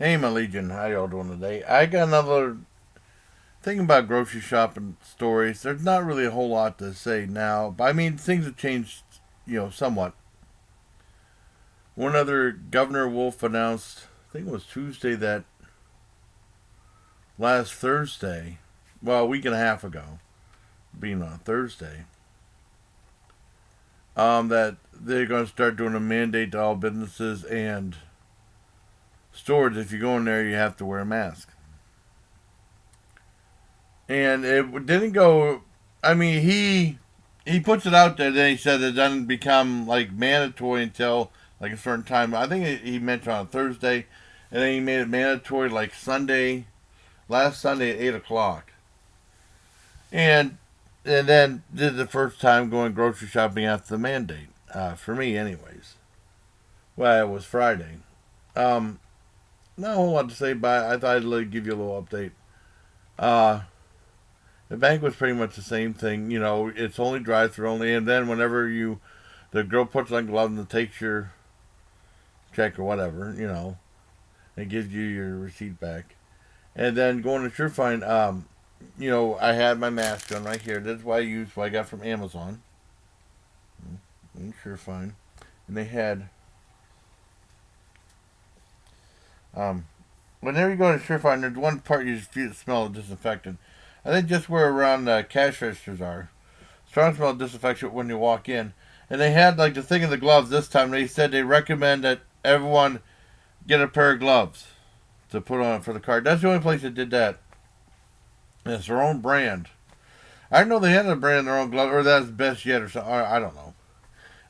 Hey, my Legion, how y'all doing today? I got another thing about grocery shopping stories. There's not really a whole lot to say now, but I mean, things have changed, somewhat. One other, Governor Wolf announced, I think it was Tuesday, that last Thursday, well, a week and a half ago, being on Thursday, that they're going to start doing a mandate to all businesses and stores. If you go in there, you have to wear a mask. And it didn't go. I mean, he puts it out there. Then he said it doesn't become like mandatory until like a certain time. I think he mentioned on Thursday, and then he made it mandatory like Sunday, last Sunday at 8 o'clock. And then did the first time going grocery shopping after the mandate. For me, anyways. Well, it was Friday. Um, Not a whole lot to say, but I thought I'd give you a little update. Uh, The bank was pretty much the same thing. It's only drive through only, and then whenever the girl puts on gloves and takes your check or whatever, and gives you your receipt back. And then going to SureFind, I had my mask on right here. That's what I got from Amazon. SureFind. And they had, um, whenever you go to SureFind, there's one part you just feel smell of disinfectant. I think just where around cash registers are. Strong smell of disinfection when you walk in. And they had like the thing of the gloves this time. They said they recommend that everyone get a pair of gloves to put on for the card. That's the only place that did that. And it's their own brand. I didn't know they had a brand their own glove, or that's best yet, or something. I don't know.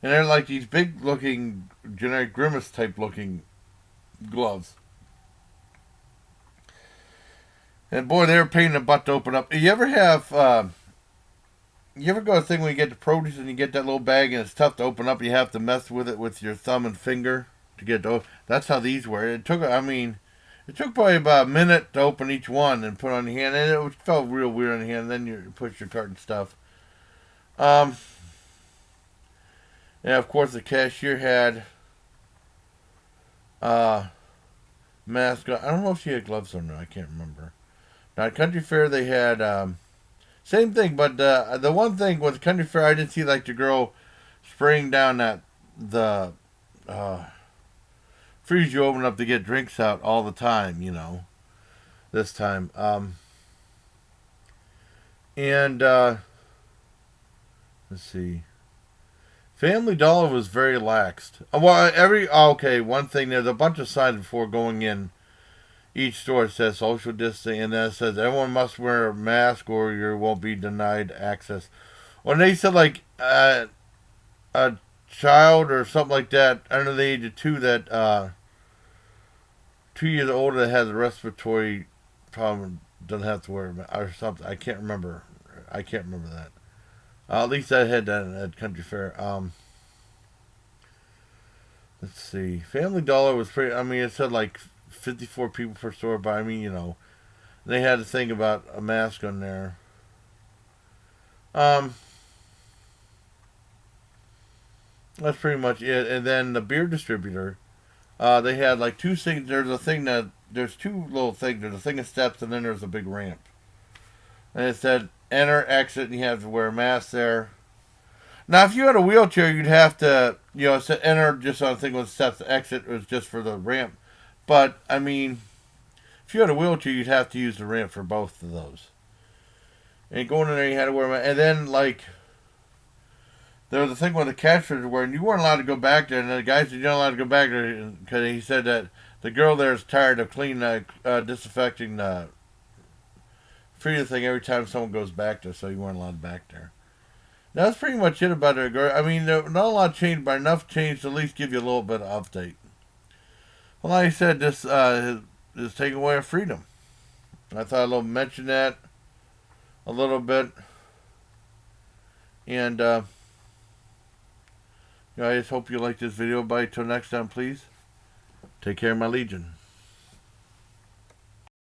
And they're like these big looking, generic Grimace type looking gloves. And boy, they were pain in the butt to open up. You ever go a thing when you get the produce and you get that little bag and it's tough to open up? You have to mess with it with your thumb and finger to get those. That's how these were. It took probably about a minute to open each one and put on your hand, and it felt real weird on your hand. And then you push your cart and stuff. Um, and of course the cashier had uh mask on. I don't know if she had gloves on. I can't remember. Now at Country Fair they had same thing, but the one thing with Country Fair, I didn't see like the girl spraying down the uh, freeze you open up to get drinks out all the time. This time, and let's see, Family Dollar was very laxed. Okay, one thing, there's a bunch of signs before going in each store. It says social distancing, and then it says everyone must wear a mask or you won't be denied access. When they said like a child or something like that under the age of two, that 2 years older that has a respiratory problem doesn't have to wear a mask or something. I can't remember. I can't remember that. At least I had that at Country Fair. Let's see. Family Dollar was pretty. I mean, it said like 54 people per store, but I mean, they had a thing about a mask on there. Um, that's pretty much it. And then the beer distributor, they had like two things. There's two little things. There's a thing of steps, and then there's a big ramp. And it said enter, exit, and you have to wear a mask there. Now, if you had a wheelchair, you'd have to, it said enter just on a thing with steps. Exit was just for the ramp. But I mean, if you had a wheelchair, you'd have to use the ramp for both of those. And going in there, you had to wear a mask. And then like there was a thing with the cash register where you weren't allowed to go back there, and the guy said you're not allowed to go back there because he said that the girl there is tired of cleaning, disinfecting the freezer thing every time someone goes back there, so you weren't allowed back there. Now, that's pretty much it about it. I mean, not a lot changed, but enough changed to at least give you a little bit of update. Well, like I said, this is taking away our freedom. I thought I'd mention that a little bit. And, I just hope you like this video. Bye. Till next time, please. Take care, my Legion.